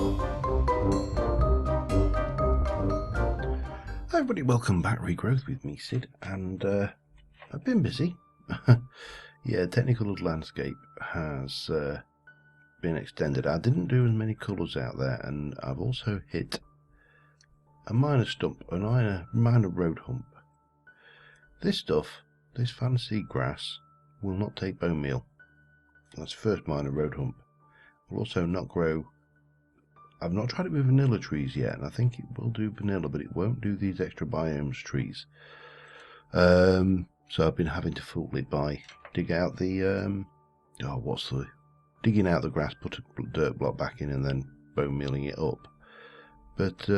Hi everybody, welcome back. Regrowth with me, Sid, and I've been busy. Yeah, Technical Landscape has been extended. I didn't do as many colours out there, and I've also hit a minor stump, a minor road hump. This stuff, this fancy grass, will not take bone meal. That's the first minor road hump. Will also not grow. I've not tried it with vanilla trees yet, and I think it will do vanilla, but it won't do these extra biomes trees. So I've been having to fool it by digging out the grass, put a dirt block back in, and then bone mealing it up. But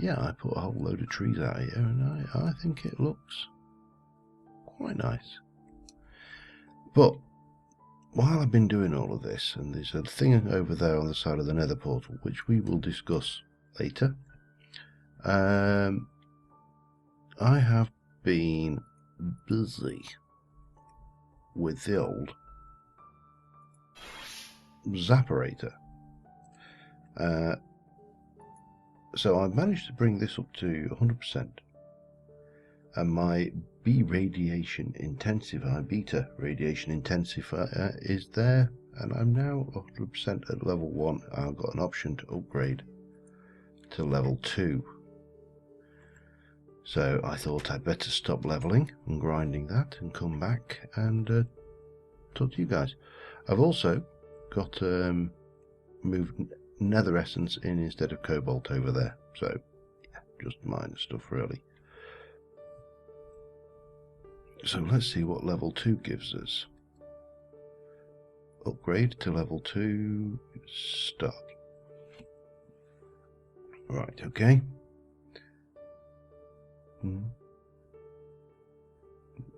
yeah, I put a whole load of trees out here, and I think it looks quite nice. But while I've been doing all of this, and there's a thing over there on the side of the nether portal, which we will discuss later, I have been busy with the old Zapparator. So I've managed to bring this up to 100%, and my beta radiation intensifier is there, and I'm now 100% at level 1. I've got an option to upgrade to level 2. So I thought I'd better stop leveling and grinding that and come back and talk to you guys. I've also got moved nether essence in instead of cobalt over there, so yeah, just minor stuff really. So let's see what level 2 gives us. Upgrade to level 2, start. Right, okay.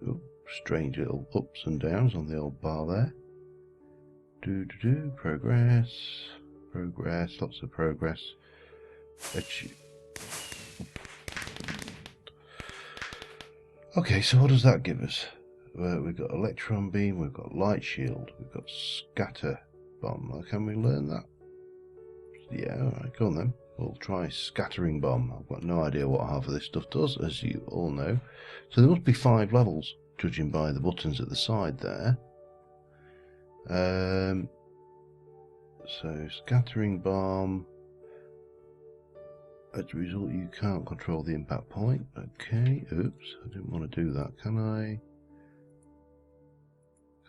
Oh, strange little ups and downs on the old bar there. Progress, lots of progress. Okay, so what does that give us? We've got electron beam, we've got light shield, we've got scatter bomb. Can we learn that? Yeah, alright, go on then. We'll try scattering bomb. I've got no idea what half of this stuff does, as you all know. So there must be 5 levels, judging by the buttons at the side there. So scattering bomb. As a result, you can't control the impact point. Okay, oops, I didn't want to do that. Can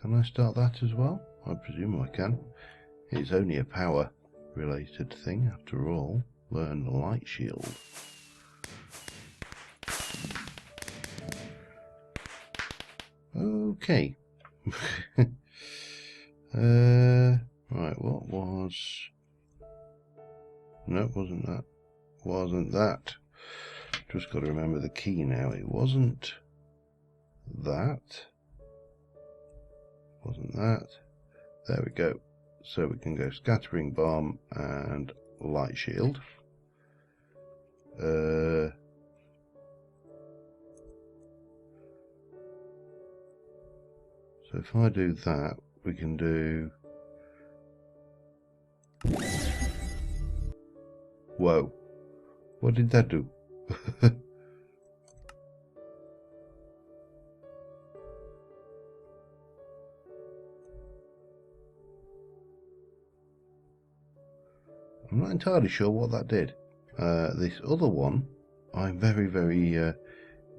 I start that as well? I presume I can. It's only a power related thing after all. Learn light shield. Okay. Right, what was... No, wasn't that. Wasn't that. Just got to remember the key now. It wasn't that. Wasn't that. There we go. So we can go scattering bomb and light shield. So if I do that, we can do... Whoa. What did that do? I'm not entirely sure what that did. This other one, I'm very, very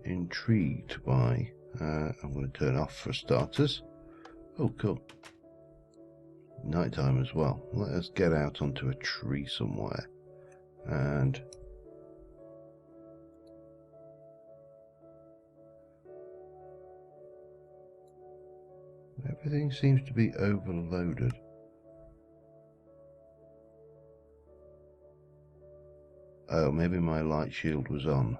intrigued by. I'm going to turn off for starters. Oh, cool. Nighttime as well. Let us get out onto a tree somewhere. And everything seems to be overloaded. Oh, maybe my light shield was on.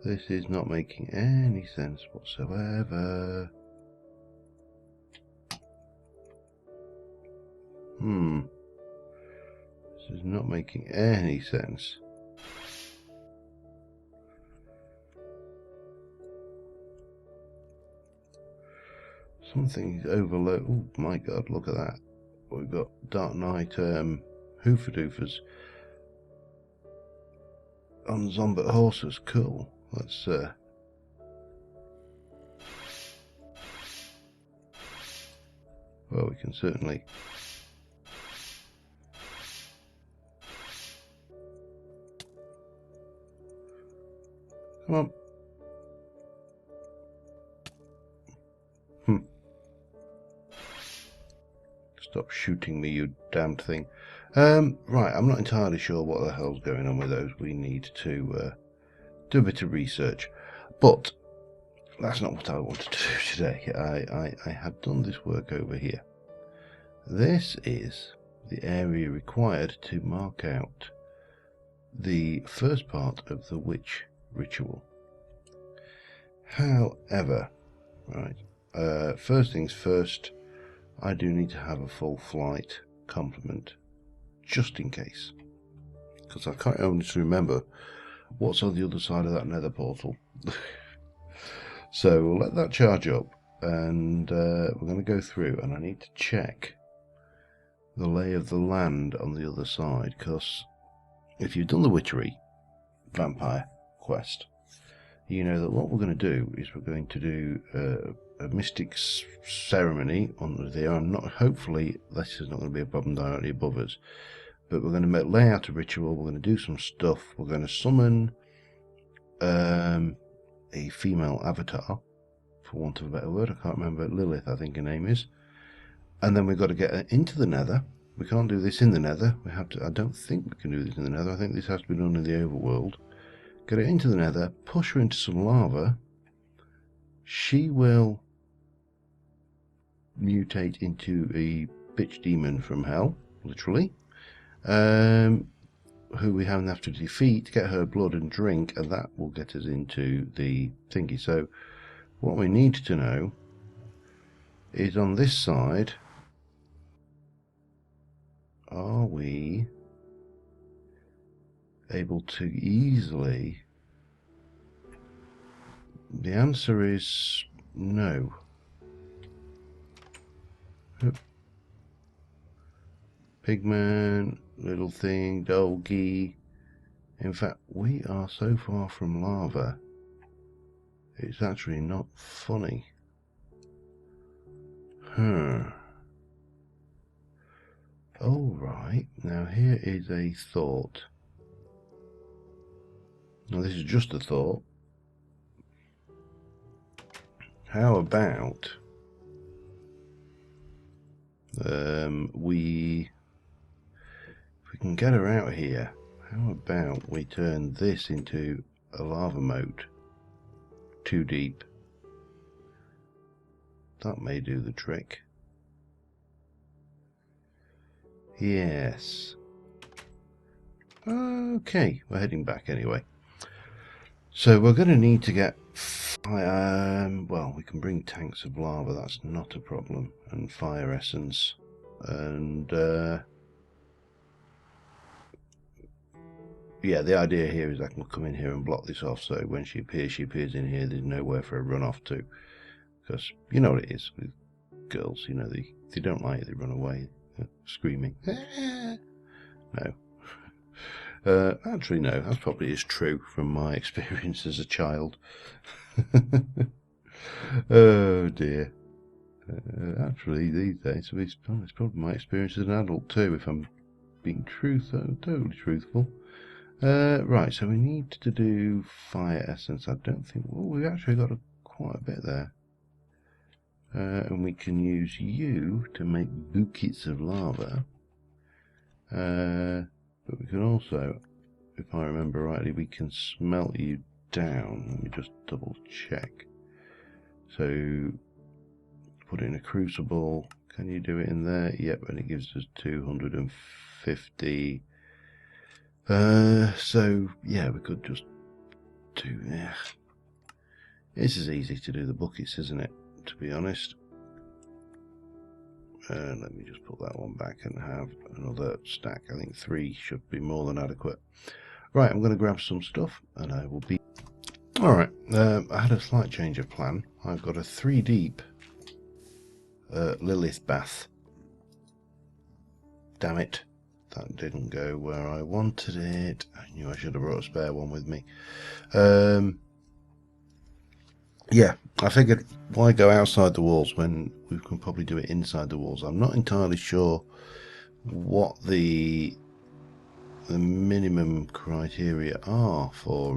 This is not making any sense whatsoever. This is not making any sense. So something overload. Oh my god, look at that. We've got Dark Knight hoofadoofers on Zombie horses. Cool. Let's well, we can certainly come on. Stop shooting me, you damned thing. Right, I'm not entirely sure what the hell's going on with those. We need to do a bit of research. But that's not what I wanted to do today. I have done this work over here. This is the area required to mark out the first part of the witch ritual. However, right, first things first, I do need to have a full flight complement, just in case, because I can't honestly remember what's on the other side of that nether portal. So we'll let that charge up, and we're going to go through, and I need to check the lay of the land on the other side, because if you've done the witchery vampire quest, you know that what we're going to do is we're going to do a mystic ceremony on there. I'm not, hopefully this is not going to be a problem directly above us, but we're going to lay out a ritual. We're going to do some stuff. We're going to summon a female avatar, for want of a better word. I can't remember. Lilith, I think her name is. And then we've got to get her into the nether. We can't do this in the nether. We have to. I don't think we can do this in the nether. I think this has to be done in the overworld. Get her into the nether, push her into some lava. She will mutate into a bitch demon from hell, literally, who we have to defeat, get her blood and drink, and that will get us into the thingy. So what we need to know is, on this side, are we able to easily? The answer is no. Pigman, little thing, doggy. In fact, we are so far from lava, it's actually not funny. Alright, now here is a thought. Now this is just a thought. How about if we can get her out here, how about we turn this into a lava moat? Too deep. That may do the trick. Yes. Okay, we're heading back anyway. So we're going to need to get well, we can bring tanks of lava, that's not a problem, and fire essence, and yeah, the idea here is I can come in here and block this off, so when she appears in here. There's nowhere for her to run off to, because you know what it is with girls, you know, they don't like it, they run away screaming. No. Actually, no, that probably is true from my experience as a child. Oh dear. Actually, these days, it's probably my experience as an adult too, if I'm being totally truthful. Right, so we need to do fire essence. I don't think. Well, we've actually got quite a bit there. And we can use you to make buckets of lava. But we can also, if I remember rightly, we can smelt you down. Let me just double check. So put it in a crucible. Can you do it in there? Yep, and it gives us 250. So yeah, we could just do. Yeah, this is easy to do the buckets, isn't it? To be honest. Let me just put that one back and have another stack. I think 3 should be more than adequate. Right, I'm going to grab some stuff and I will be... Alright, I had a slight change of plan. I've got a 3 deep Lilith bath. Damn it. That didn't go where I wanted it. I knew I should have brought a spare one with me. Yeah, I figured why go outside the walls when we can probably do it inside the walls. I'm not entirely sure what the minimum criteria are for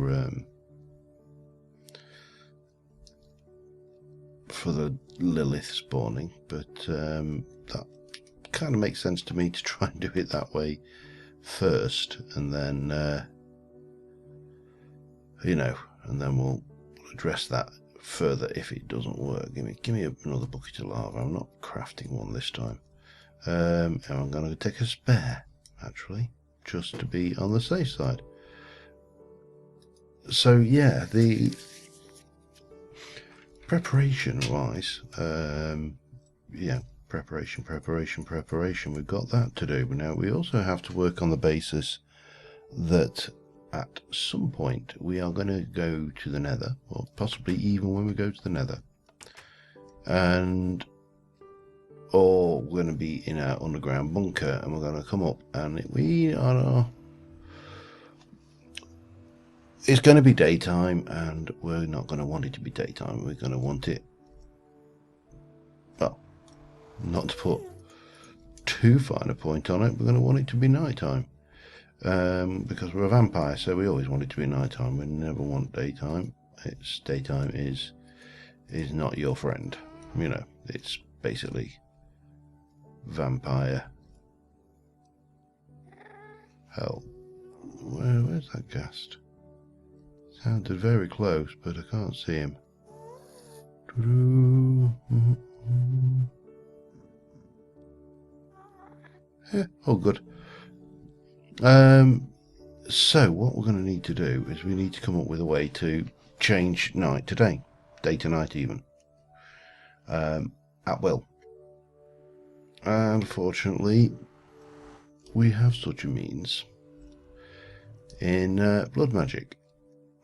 the Lilith spawning, but that kind of makes sense to me to try and do it that way first, and then you know, and then we'll address that further if it doesn't work. Give me another bucket of lava. I'm not crafting one this time. And I'm going to take a spare, actually, just to be on the safe side. So yeah, the preparation wise, yeah, preparation. We've got that to do, but now we also have to work on the basis that at some point we are going to go to the nether, or possibly even when we go to the nether, or we're going to be in our underground bunker and we're going to come up and it's going to be daytime, and we're not going to want it to be daytime. We're going to want it, well, not to put too fine a point on it, we're going to want it to be nighttime. Because we're a vampire, so we always want it to be nighttime. We never want daytime. Daytime is not your friend. You know, it's basically vampire hell. Where's that ghast? Sounded very close, but I can't see him. Yeah, all good. So what we're going to need to do is we need to come up with a way to change night to day, day to night even, at will. And fortunately, we have such a means in blood magic.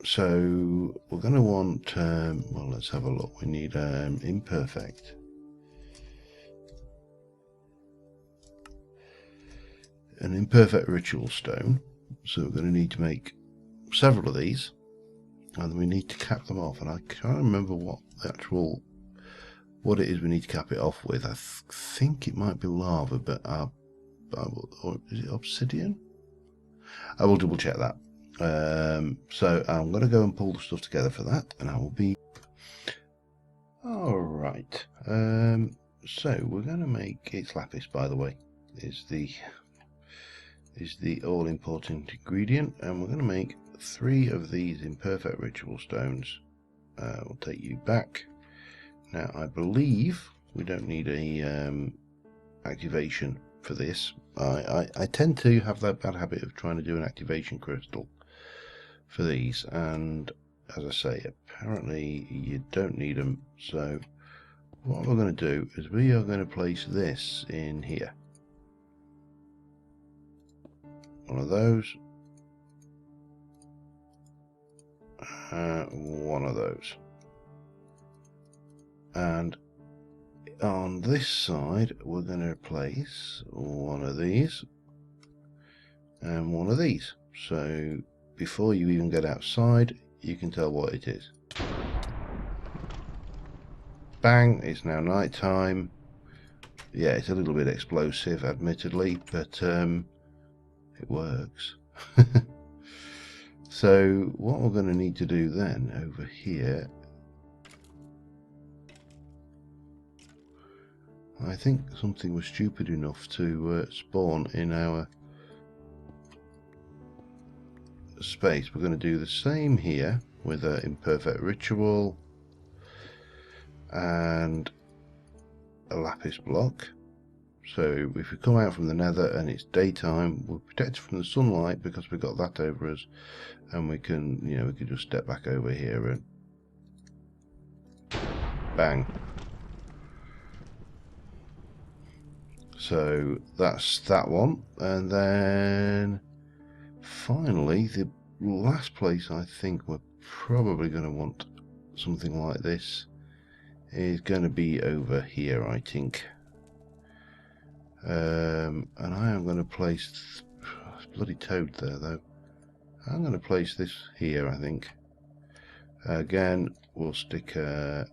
So we're going to want, well, let's have a look. We need imperfect. An imperfect ritual stone. So we're going to need to make several of these, and we need to cap them off. And I can't remember what it is we need to cap it off with. I think it might be lava, but or is it obsidian? I will double check that. So I'm going to go and pull the stuff together for that, and I will be all right. So we're going to make, it's lapis, by the way, is the all-important ingredient, and we're going to make 3 of these imperfect ritual stones. We'll take you back. Now I believe we don't need a activation for this. I tend to have that bad habit of trying to do an activation crystal for these, and as I say, apparently you don't need them. So what we're going to do is we are going to place this in here. One of those, one of those, and on this side we're going to place one of these and one of these, so before you even get outside you can tell what it is. Bang, it's now night time. Yeah, it's a little bit explosive admittedly, but it works. So what we're going to need to do then over here, I think something was stupid enough to spawn in our space. We're going to do the same here with an imperfect ritual and a lapis block. So if we come out from the nether and it's daytime, we're protected from the sunlight because we've got that over us, and we can, you know, we can just step back over here and bang. So that's that one, and then finally the last place I think we're probably going to want something like this is going to be over here, I think. And I am going to place... It's bloody toad there, though. I'm going to place this here, I think. Again, we'll stick a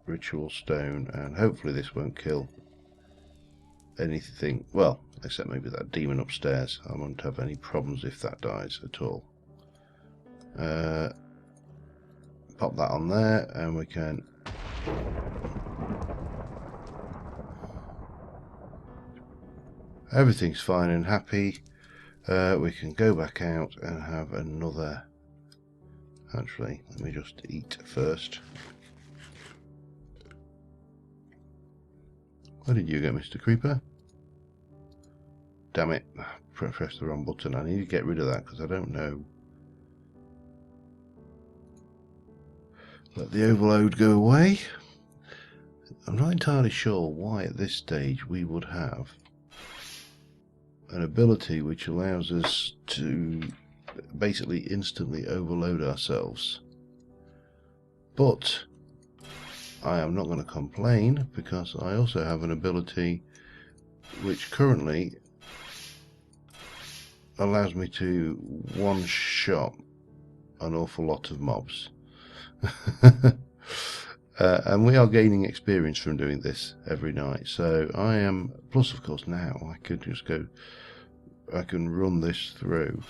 ritual stone, and hopefully this won't kill anything. Well, except maybe that demon upstairs. I won't have any problems if that dies at all. Pop that on there, and we can... Everything's fine and happy. We can go back out and have another... Actually, let me just eat first. Where did you go, Mr. Creeper? Damn it, press the wrong button. I need to get rid of that because I don't know. Let the overload go away. I'm not entirely sure why at this stage we would have an ability which allows us to basically instantly overload ourselves. But I am not going to complain because I also have an ability which currently allows me to one-shot an awful lot of mobs. And we are gaining experience from doing this every night, so I am, plus of course now I could just go, I can run this through.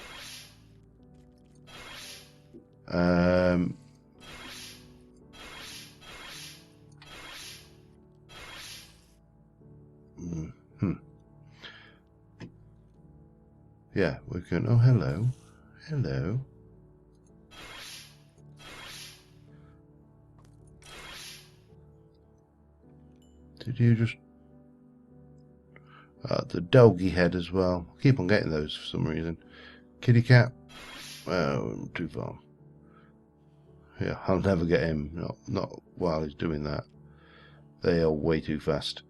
Yeah, we can, oh hello, hello. Did you just... the doggy head as well. Keep on getting those for some reason. Kitty cat. Oh, too far. Yeah, I'll never get him. Not while he's doing that. They are way too fast.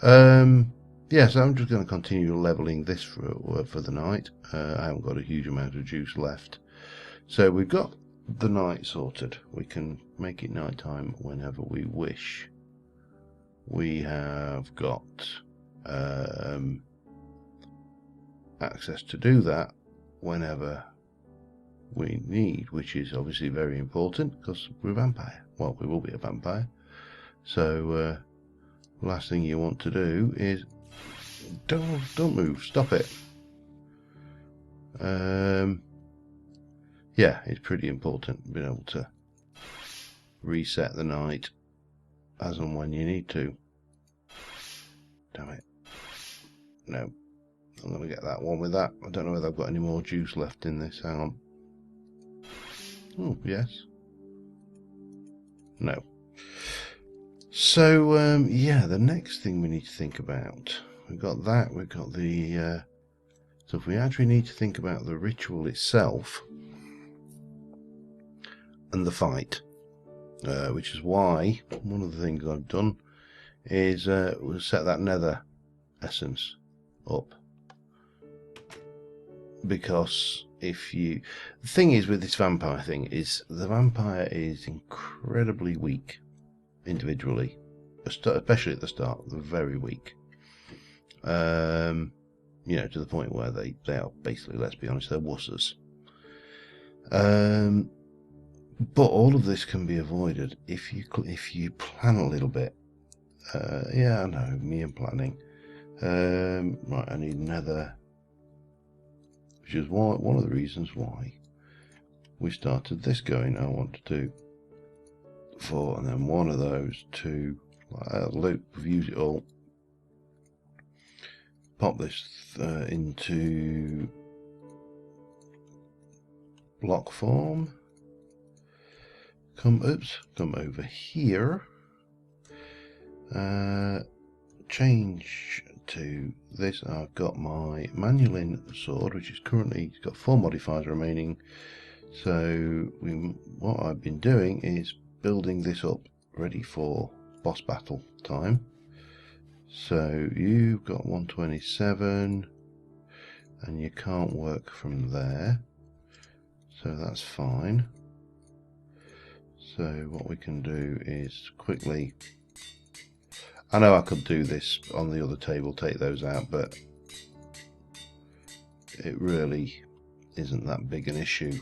Yeah, so I'm just going to continue leveling this for the night. I haven't got a huge amount of juice left. So we've got the night sorted. We can make it night time whenever we wish. We have got access to do that whenever we need, which is obviously very important because we're a vampire. Well, we will be a vampire. So last thing you want to do is don't move, stop it. Yeah, it's pretty important being able to reset the night as and when you need to. Damn it. No. I'm going to get that one with that. I don't know whether I've got any more juice left in this. Hang on. Oh, yes. No. So, yeah, the next thing we need to think about. We've got that. We've got the... so if we actually need to think about the ritual itself and the fight, which is why one of the things I've done is we'll set that nether essence up, because if you, the thing is with this vampire thing is the vampire is incredibly weak individually, especially at the start. They're very weak, you know, to the point where they are basically, let's be honest, they're wusses. But all of this can be avoided if you plan a little bit. Yeah, I know, me and planning. Right, I need nether, which is one of the reasons why we started this going. I want to do 4 and then one of those, 2, like that loop. We've used it all. Pop this into block form. Come over here. Change to this. I've got my Manulin sword, which is currently got 4 modifiers remaining. So what I've been doing is building this up ready for boss battle time. So you've got 127 and you can't work from there, so that's fine. So what we can do is quickly I know I could do this on the other table, take those out, but it really isn't that big an issue,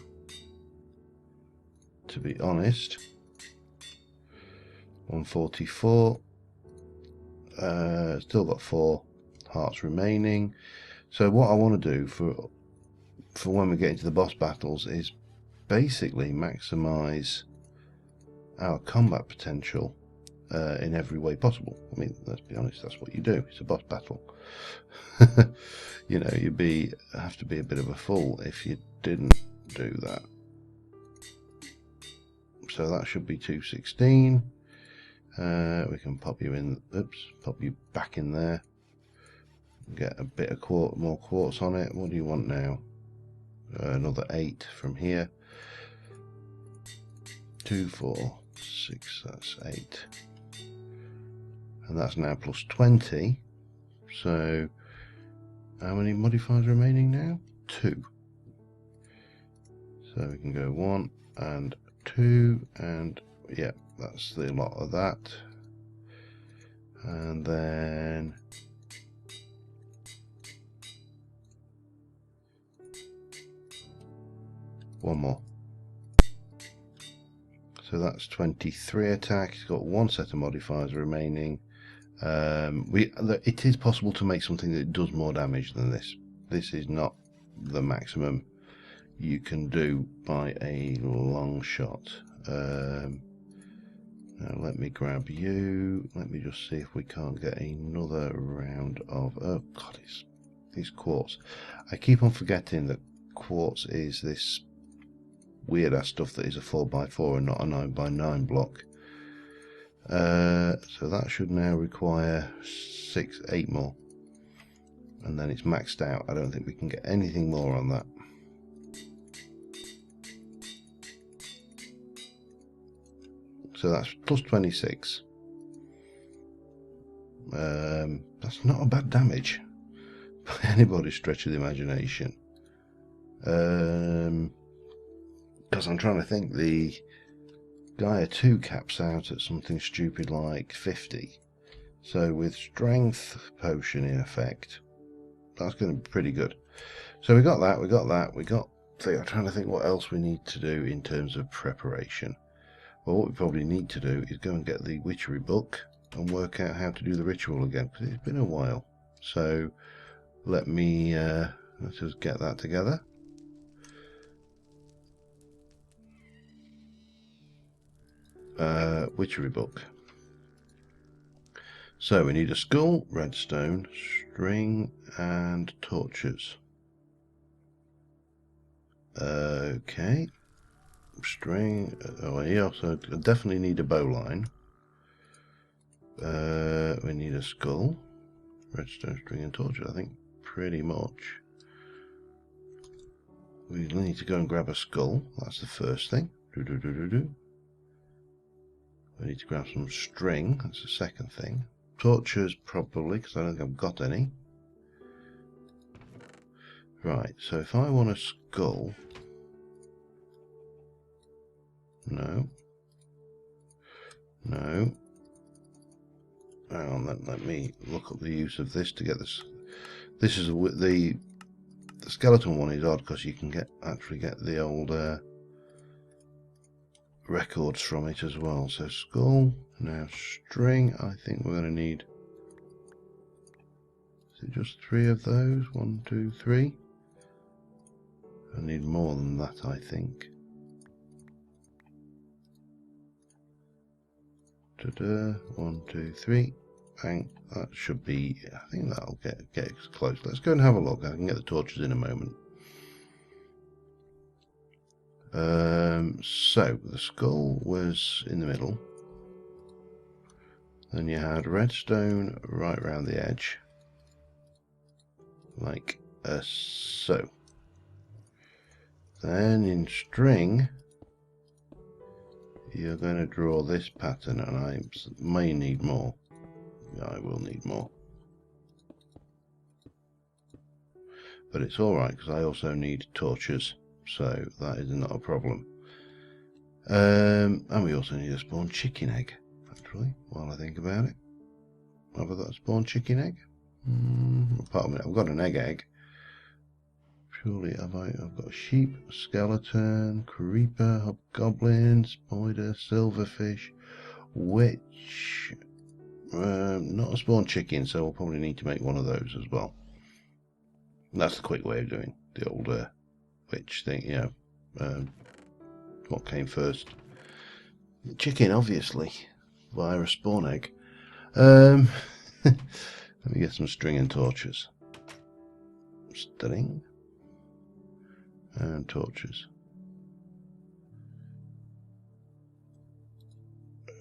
to be honest. 144. Still got 4 hearts remaining. So what I want to do for when we get into the boss battles is basically maximize our combat potential in every way possible. I mean, let's be honest, that's what you do. It's a boss battle. You know, you'd have to be a bit of a fool if you didn't do that. So that should be 216. We can pop you in. Oops, pop you back in there. Get a bit of more quartz on it. What do you want now? Another 8 from here. 2, 4, 6. That's 8, and that's now plus 20. So how many modifiers remaining now? 2. So we can go 1 and 2, and yeah, that's the lot of that. And then one more. So that's 23 attack. It's got 1 set of modifiers remaining. It is possible to make something that does more damage than this. This is not the maximum you can do by a long shot. Now let me grab you. Let me just see if we can't get another round of... Oh god, it's quartz. I keep on forgetting that quartz is this weird ass stuff that is a 4x4 and not a 9x9 block. So that should now require 8 more, and then it's maxed out. I don't think we can get anything more on that. So that's plus 26. That's not a bad damage by anybody's stretch of the imagination. Because I'm trying to think, the Gaia 2 caps out at something stupid like 50. So with strength potion in effect, that's going to be pretty good. So we got that, I'm trying to think what else we need to do in terms of preparation. Well, what we probably need to do is go and get the witchery book and work out how to do the ritual again, because it's been a while. So let's just get that together. Witchery book. So we need a skull, redstone, string, and torches. Okay. String. Oh, we also definitely need a bowline. We need a skull, redstone, string, and torches. I think pretty much. We need to go and grab a skull. That's the first thing. We need to grab some string. That's the second thing. Torches probably, because I don't think I've got any. Right, so if I want a skull... No. Hang on, let me look up the use of this to get this. This is the skeleton one is odd because you can actually get the old records from it as well. So skull, now string. I think we're going to need. Is it just 3 of those? 1, 2, 3. I need more than that, I think. 1, 2, 3. Bang. That should be. I think that'll get us close. Let's go and have a look. I can get the torches in a moment. So the skull was in the middle. Then you had redstone right around the edge, like so. Then in string, you're going to draw this pattern, and I may need more. I will need more. But it's alright, because I also need torches, so that is not a problem. And we also need a spawn chicken egg, actually, while I think about it. Have I got a spawn chicken egg? Apart from it, I've got an egg. Surely have I? I've got a sheep, a skeleton, creeper, hobgoblin, spider, silverfish, witch. Not a spawn chicken, so we'll probably need to make one of those as well. That's the quick way of doing the old witch thing, you know. What came first? The chicken, obviously, via a spawn egg. Let me get some string and torches. String and torches.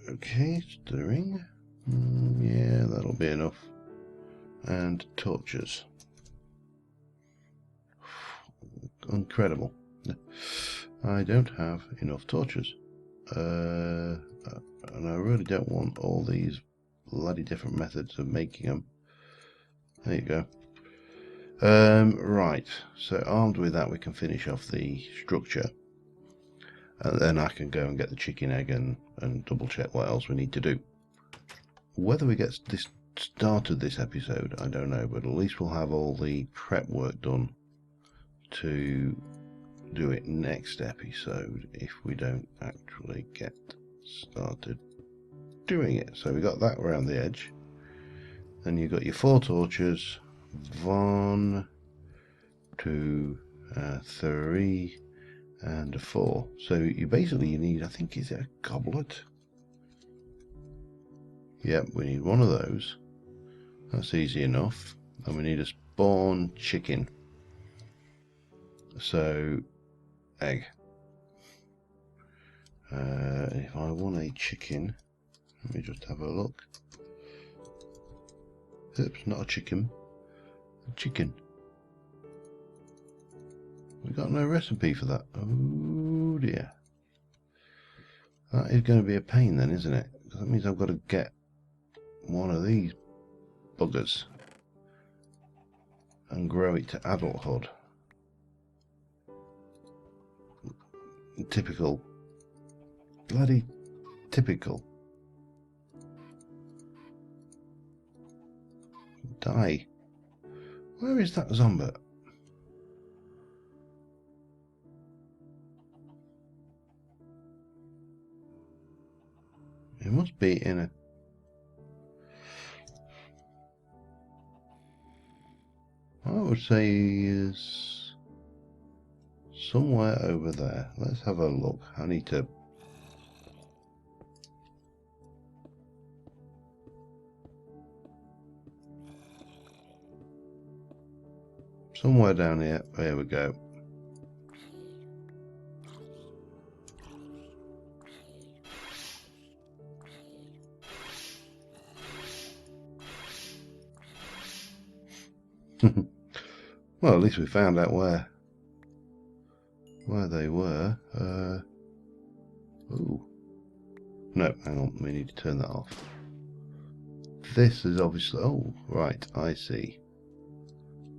Okay, string. Yeah, that'll be enough. And torches. Incredible. I don't have enough torches. And I really don't want all these bloody different methods of making them. There you go. Right, so armed with that we can finish off the structure. And then I can go and get the chicken egg and double check what else we need to do. Whether we get this started this episode, I don't know, but at least we'll have all the prep work done to do it next episode if we don't actually get started doing it. So we got that around the edge. Then you've got your 4 torches. 1, 2, 3 and a 4. So you need, I think, is it a goblet? Yep, we need one of those. That's easy enough. And we need a spawn chicken. So egg. If I want a chicken, let me just have a look. Oops, not a chicken. A chicken. We got no recipe for that. Oh dear. That is going to be a pain then, isn't it? Because that means I've got to get one of these buggers and grow it to adulthood. Typical. Bloody typical. Die. Where is that zombie? It must be in a... I would say he is somewhere over there. Let's have a look. I need to... Somewhere down here. There we go. Well, at least we found out where they were. Ooh. No, hang on. We need to turn that off. This is obviously... Oh, right. I see.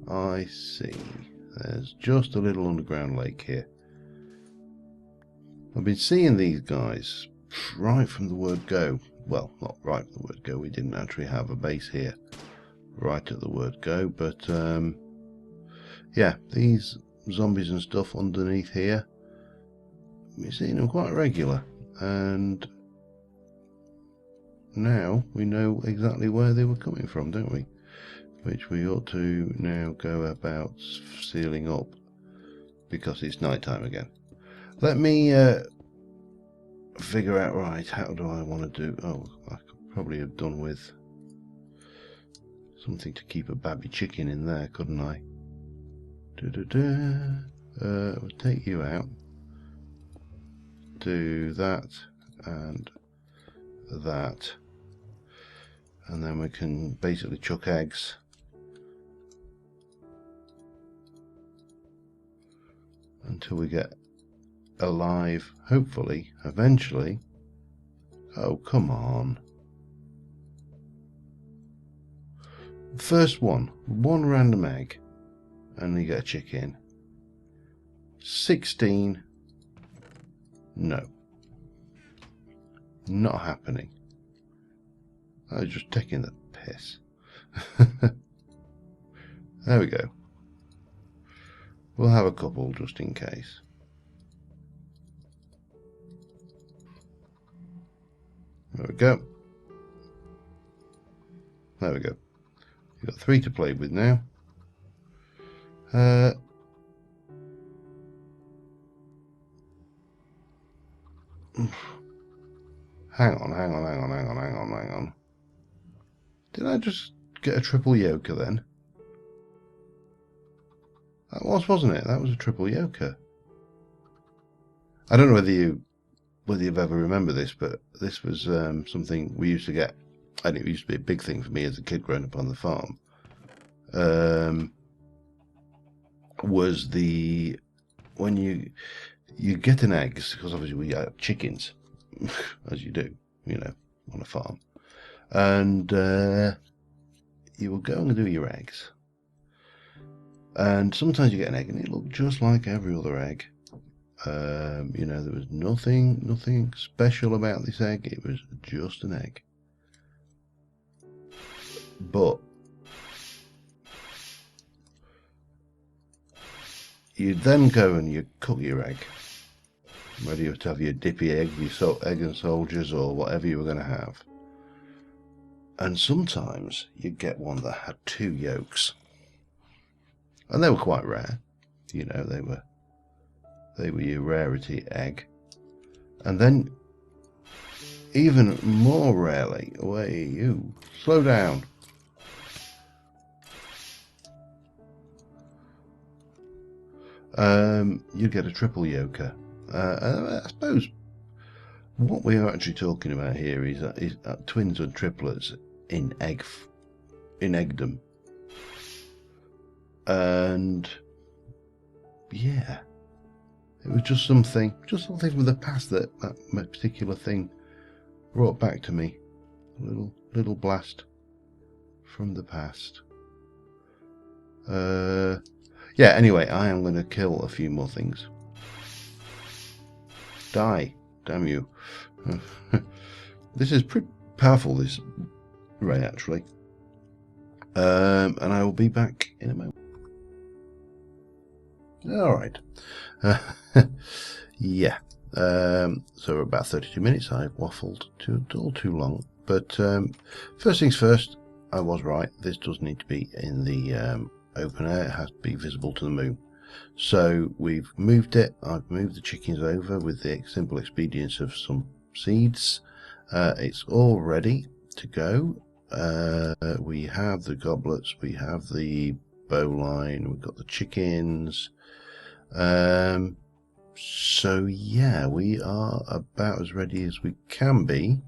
I see. There's just a little underground lake here. I've been seeing these guys right from the word go. Well, not right from the word go. We didn't actually have a base here right at the word go. But, yeah, these zombies and stuff underneath here, we're seeing them quite regular. And now we know exactly where they were coming from, don't we? Which we ought to now go about sealing up because it's night time again. Let me figure out, right, how do I want to do... Oh, I could probably have done with something to keep a baby chicken in there, couldn't I? We'll take you out. Do that and that. And then we can basically chuck eggs. Until we get alive, hopefully, eventually. Oh, come on. First one random egg, and you get a chicken. 16, no. Not happening. I was just taking the piss. There we go. We'll have a couple just in case. There we go. There we go. You've got 3 to play with now. Hang on. Did I just get a triple yoker then? That was, wasn't it? That was a triple yoker. I don't know whether you've ever remembered this, but this was something we used to get. I think it used to be a big thing for me as a kid growing up on the farm. Was the when you get an egg, because obviously we have chickens, as you do, you know, on a farm, and you will go and do your eggs. And sometimes you get an egg and it looked just like every other egg. You know, there was nothing special about this egg. It was just an egg. But you then go and you cook your egg. Whether you have your dippy egg, your egg and soldiers, or whatever you were going to have. And sometimes you get one that had 2 yolks. And they were quite rare. You know, they were your rarity egg. And then, even more rarely, slow down. You get a triple yoker. I suppose what we are actually talking about here is twins and triplets in eggdom. And yeah, it was just something from the past that particular thing brought back to me. A little blast from the past. Yeah, anyway, I am going to kill a few more things. Die, damn you. This is pretty powerful, this ray, actually. And I will be back in a moment. Alright. Yeah. So we're about 32 minutes. I've waffled all too long. But first things first, I was right. This does need to be in the open air. It has to be visible to the moon. So we've moved it. I've moved the chickens over with the simple expedience of some seeds. It's all ready to go. We have the goblets, we have the bowline, we've got the chickens. So yeah, we are about as ready as we can be.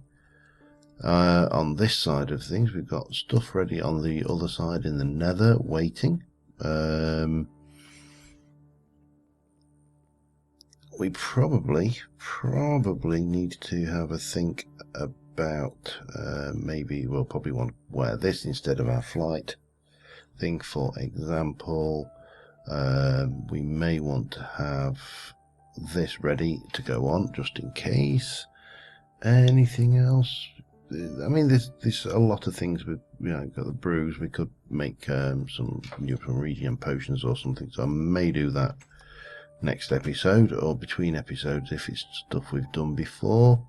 On this side of things, we've got stuff ready on the other side in the nether, waiting. We probably need to have a think about maybe we'll probably want to wear this instead of our flight thing, for example. We may want to have this ready to go on just in case. Anything else? I mean, there's a lot of things. With, you know, got the brews. We could make some regen potions or something. So I may do that next episode or between episodes if it's stuff we've done before.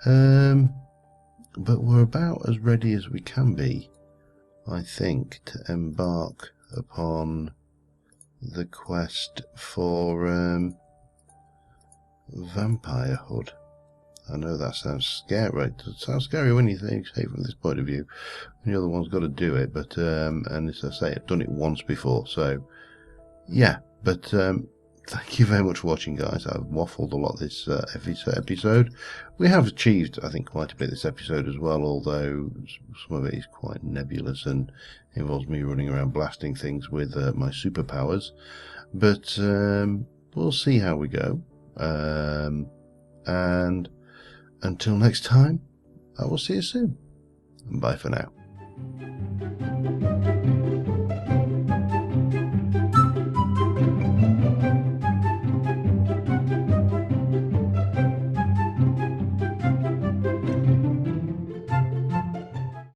But we're about as ready as we can be, I think, to embark upon the quest for vampirehood. I know that sounds scary. It sounds scary when you say from this point of view. The other one's got to do it, but and as I say, I've done it once before, so yeah. But thank you very much for watching, guys. I've waffled a lot this episode. We have achieved, I think, quite a bit this episode as well, although some of it is quite nebulous and involves me running around blasting things with my superpowers. But we'll see how we go. And until next time, I will see you soon. Bye for now.